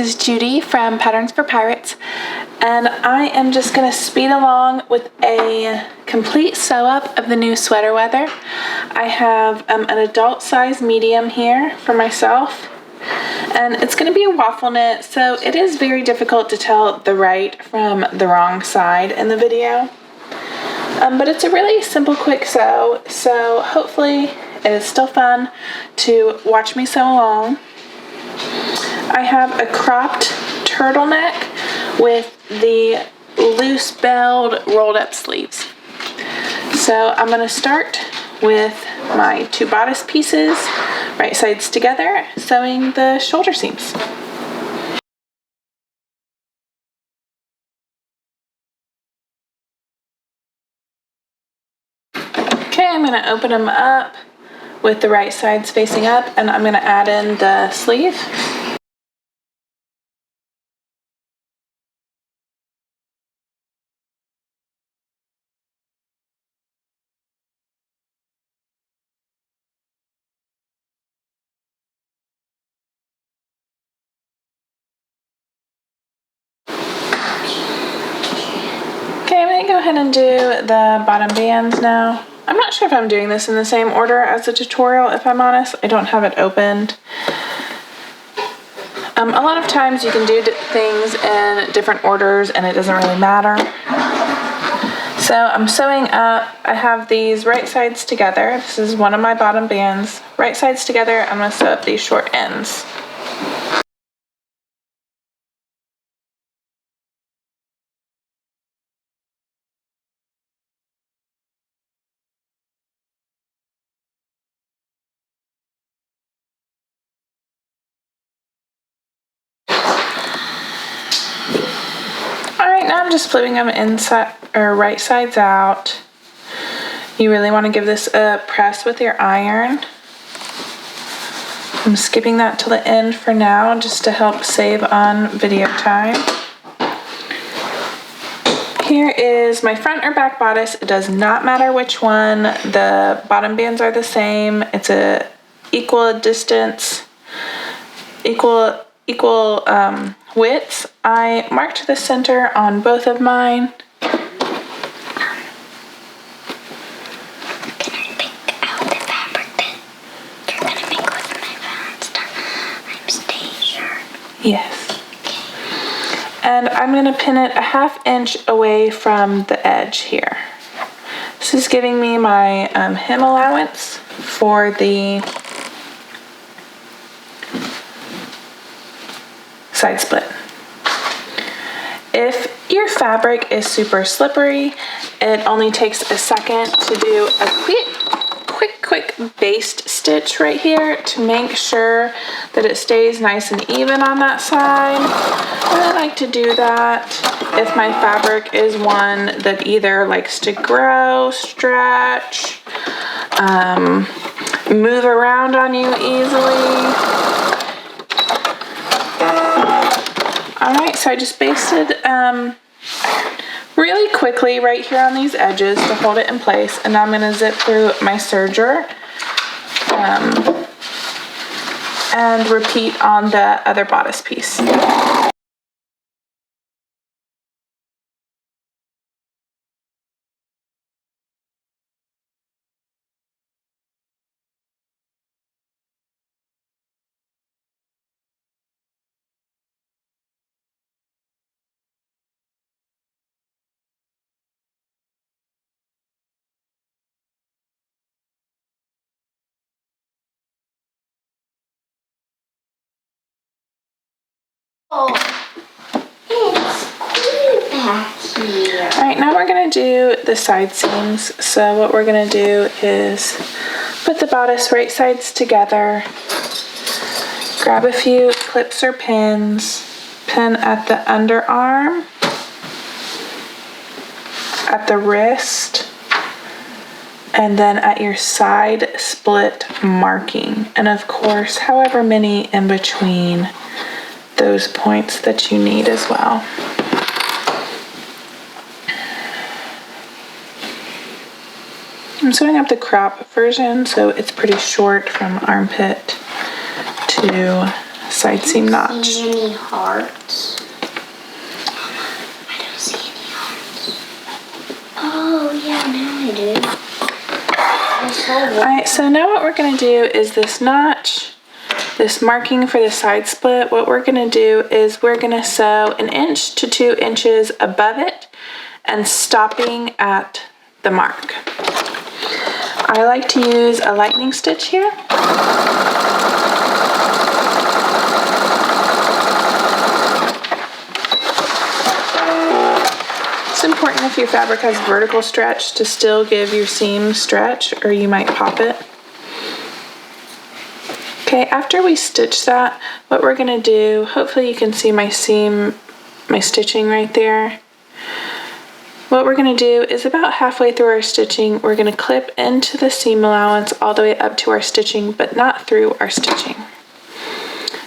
is Judy from Patterns for Pirates, and I am just going to speed along with a complete sew up of the new sweater weather. I have an adult size medium here for myself, and it's going to be a waffle knit, so it is very difficult to tell the right from the wrong side in the video. But it's a really simple, quick sew, so hopefully it is still fun to watch me sew along. I have a cropped turtleneck with the loose belled rolled up sleeves. So I'm going to start with my two bodice pieces, right sides together, sewing the shoulder seams. Okay, I'm going to open them up with the right sides facing up, and I'm going to add in the sleeve. Okay, I'm going to go ahead and do the bottom bands now. I'm not sure if I'm doing this in the same order as the tutorial, if I'm honest. I don't have it opened. A lot of times you can do things in different orders and it doesn't really matter. So I'm sewing up. I have these right sides together. This is one of my bottom bands. Right sides together, I'm going to sew up these short ends. Alright, now I'm just flipping them inside or right sides out. You really want to give this a press with your iron. I'm skipping that till the end for now just to help save on video time. Here is my front or back bodice. It does not matter which one. The bottom bands are the same. It's a equal distance, equal widths. I marked the center on both of mine. Yes. And I'm going to pin it a 1/2 inch away from the edge here. This is giving me my hem allowance for the side split. If your fabric is super slippery, it only takes a second to do a quick baste stitch right here to make sure that it stays nice and even on that side. And I like to do that if my fabric is one that either likes to grow, stretch, move around on you easily. Alright, so I just basted really quickly right here on these edges to hold it in place, and now I'm going to zip through my serger and repeat on the other bodice piece. Alright, now we're going to do the side seams. So what we're going to do is put the bodice right sides together, grab a few clips or pins, pin at the underarm, at the wrist, and then at your side split marking. And of course, however many in between those points that you need as well. I'm sewing up the crop version, so it's pretty short from armpit to side seam notch. I don't see any hearts. I don't see any hearts. Oh, yeah, now I do. Alright, so now what we're going to do is this notch, this marking for the side split, what we're going to do is we're going to sew 1 inch to 2 inches above it and stopping at the mark. I like to use a lightning stitch here. It's important if your fabric has vertical stretch to still give your seam stretch, or you might pop it. Okay, after we stitch that, what we're gonna do, hopefully you can see my seam, my stitching right there. What we're gonna do is about halfway through our stitching, we're gonna clip into the seam allowance all the way up to our stitching, but not through our stitching.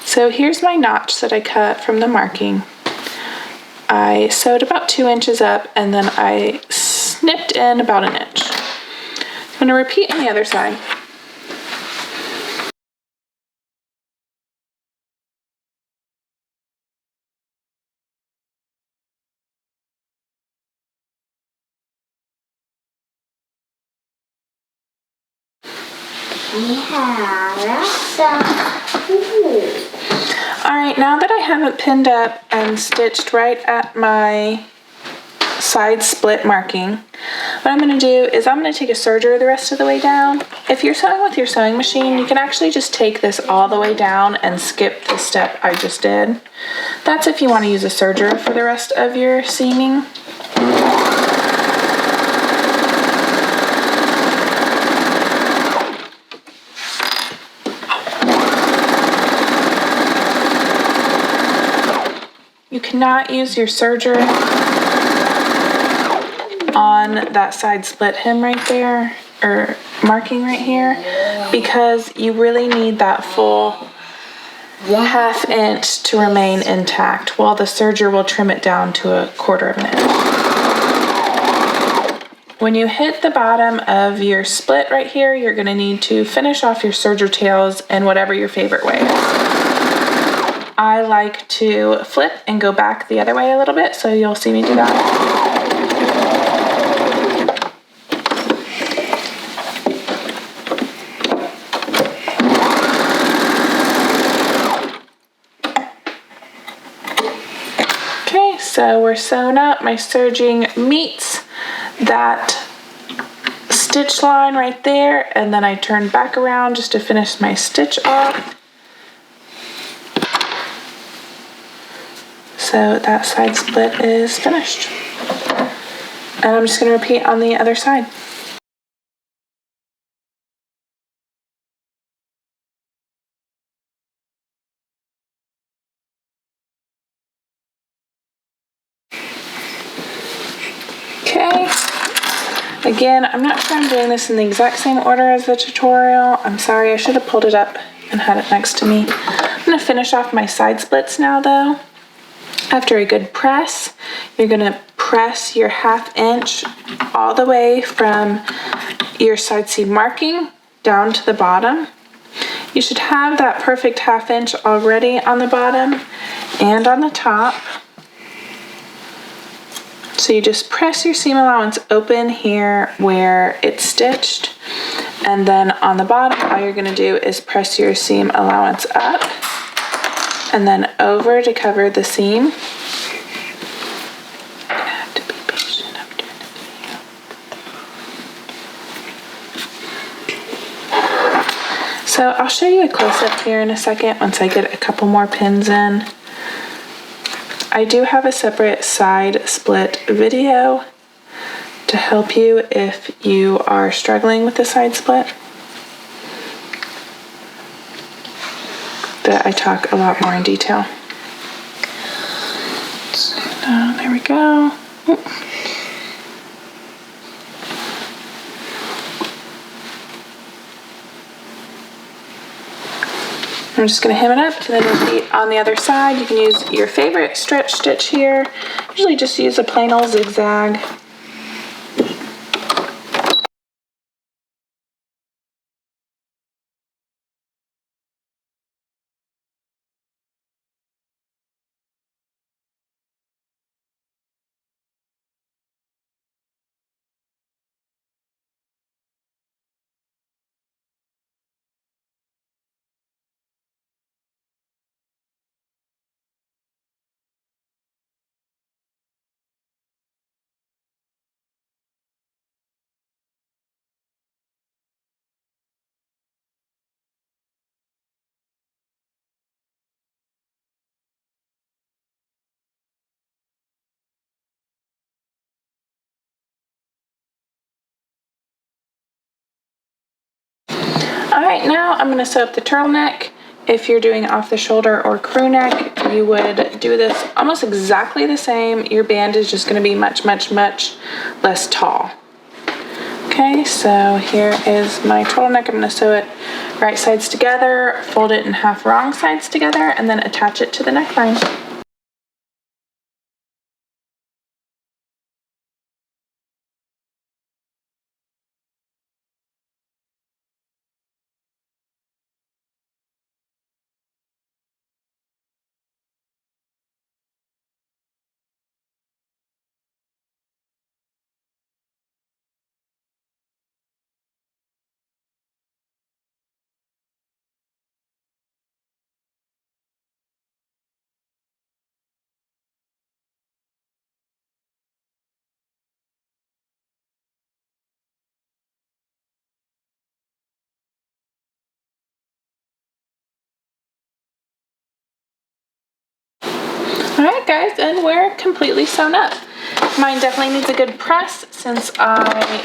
So here's my notch that I cut from the marking. I sewed about 2 inches up and then I snipped in about 1 inch. I'm going to repeat on the other side. Yeah, that's cool. Alright, now that I have it pinned up and stitched right at my side split marking, what I'm going to do is I'm going to take a serger the rest of the way down. If you're sewing with your sewing machine, you can actually just take this all the way down and skip the step I just did. That's if you want to use a serger for the rest of your seaming. You cannot use your serger on that side split hem right there, or marking right here, because you really need that full ½ inch to remain intact, while the serger will trim it down to 1/4 inch. When you hit the bottom of your split right here, you're going to need to finish off your serger tails in whatever your favorite way is. I like to flip and go back the other way a little bit, so you'll see me do that. Okay, so we're sewn up. My serging meets that stitch line right there, and then I turn back around just to finish my stitch off. So that side split is finished. And I'm just going to repeat on the other side. Okay. Again, I'm not sure I'm doing this in the exact same order as the tutorial. I'm sorry, I should have pulled it up and had it next to me. I'm going to finish off my side splits now though. After a good press, you're going to press your ½ inch all the way from your side seam marking down to the bottom. You should have that perfect ½ inch already on the bottom and on the top. So you just press your seam allowance open here where it's stitched, and then on the bottom all you're going to do is press your seam allowance up and then over to cover the seam. I'm gonna have to be patient. I'm doing the video. So I'll show you a close-up here in a second once I get a couple more pins in. I do have a separate side split video to help you if you are struggling with the side split. That I talk a lot more in detail. So, there we go. I'm just going to hem it up and then repeat on the other side. You can use your favorite stretch stitch here. Usually just use a plain old zigzag. All right, now I'm going to sew up the turtleneck. If you're doing off the shoulder or crew neck, you would do this almost exactly the same. Your band is just going to be much, much, much less tall. Okay, so here is my turtleneck. I'm going to sew it right sides together, fold it in half wrong sides together, and then attach it to the neckline. Alright guys, and we're completely sewn up. Mine definitely needs a good press since I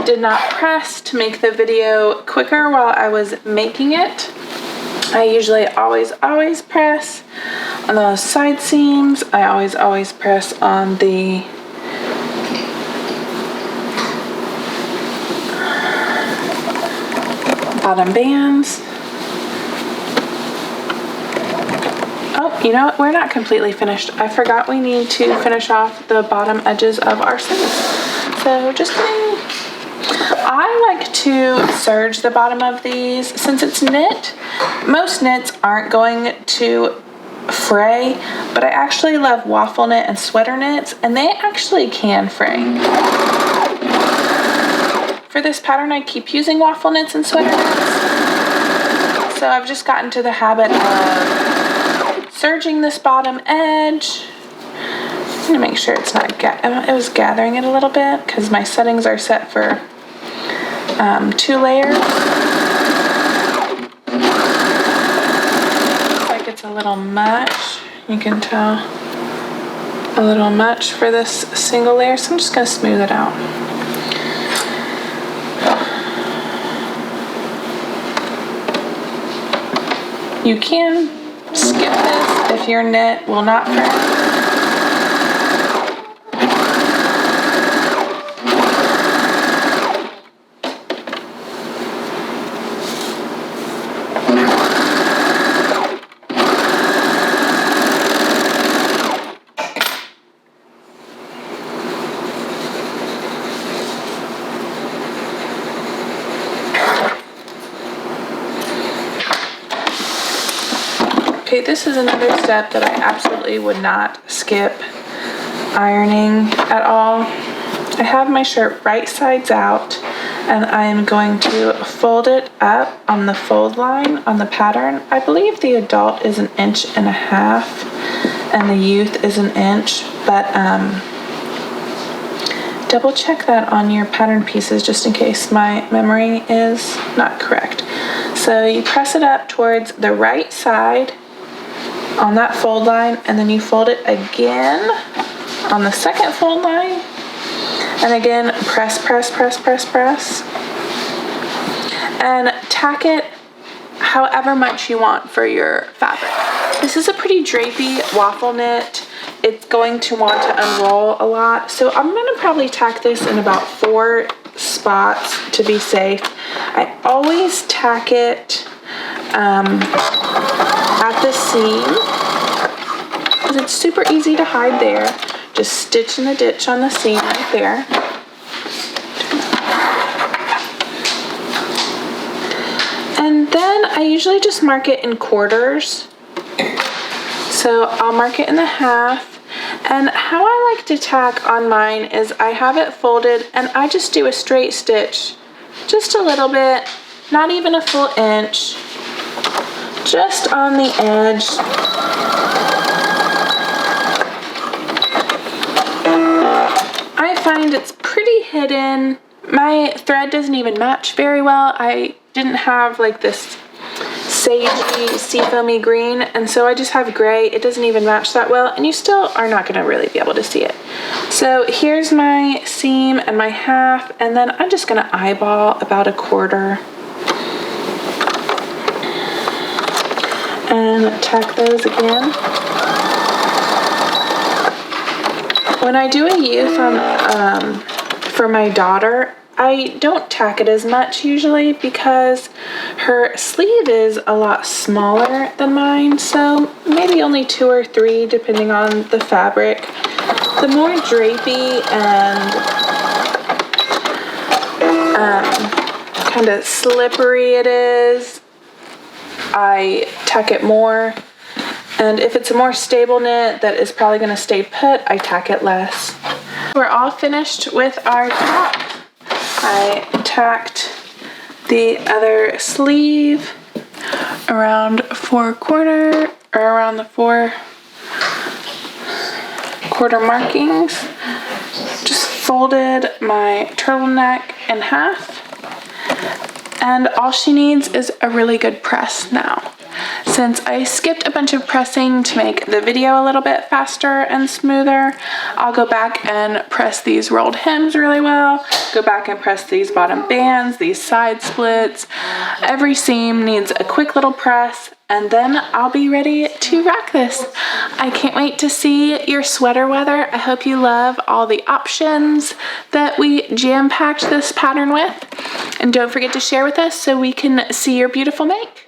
did not press to make the video quicker while I was making it. I usually always press on those side seams. I always press on the bottom bands. Oh, you know what? We're not completely finished. I forgot we need to finish off the bottom edges of our sleeves. So just kidding. I like to serge the bottom of these. Since it's knit, most knits aren't going to fray, but I actually love waffle knit and sweater knits, and they actually can fray. For this pattern, I keep using waffle knits and sweater knits. So I've just gotten to the habit of serging this bottom edge. I'm gonna make sure it's not, it was gathering it a little bit because my settings are set for 2 layers. Looks like it's a little much. You can tell a little much for this single layer, so I'm just gonna smooth it out. You can skip this if your knit will not fray. Okay, this is another step that I absolutely would not skip ironing at all. I have my shirt right sides out, and I am going to fold it up on the fold line on the pattern. I believe the adult is 1.5 inches and the youth is 1 inch, but double check that on your pattern pieces just in case my memory is not correct. So you press it up towards the right side on that fold line, and then you fold it again on the second fold line, and again press, and tack it however much you want for your fabric. This is a pretty drapey waffle knit. It's going to want to unroll a lot, so I'm going to probably tack this in about 4 spots to be safe. I always tack it at the seam because it's super easy to hide there. Just stitch in the ditch on the seam right there. And then I usually just mark it in quarters. So I'll mark it in the half. And how I like to tack on mine is I have it folded and I just do a straight stitch, just a little bit, not even a full inch, just on the edge. I find it's pretty hidden. My thread doesn't even match very well. I didn't have like this sagey, seafoamy green, and so I just have gray. It doesn't even match that well, and you still are not going to really be able to see it. So here's my seam and my half, and then I'm just going to eyeball about 1/4. and tack those again. When I do a U for my daughter, I don't tack it as much usually because her sleeve is a lot smaller than mine, so maybe only 2 or 3 depending on the fabric. The more drapey and kind of slippery it is, I tack it more. And if it's a more stable knit that is probably going to stay put, I tack it less. We're all finished with our top. I tacked the other sleeve around the 4 quarter markings. Just folded my turtleneck in half. And all she needs is a really good press now. Since I skipped a bunch of pressing to make the video a little bit faster and smoother, I'll go back and press these rolled hems really well, go back and press these bottom bands, these side splits. Every seam needs a quick little press, and then I'll be ready to rock this. I can't wait to see your sweater weather. I hope you love all the options that we jam-packed this pattern with. And don't forget to share with us so we can see your beautiful make.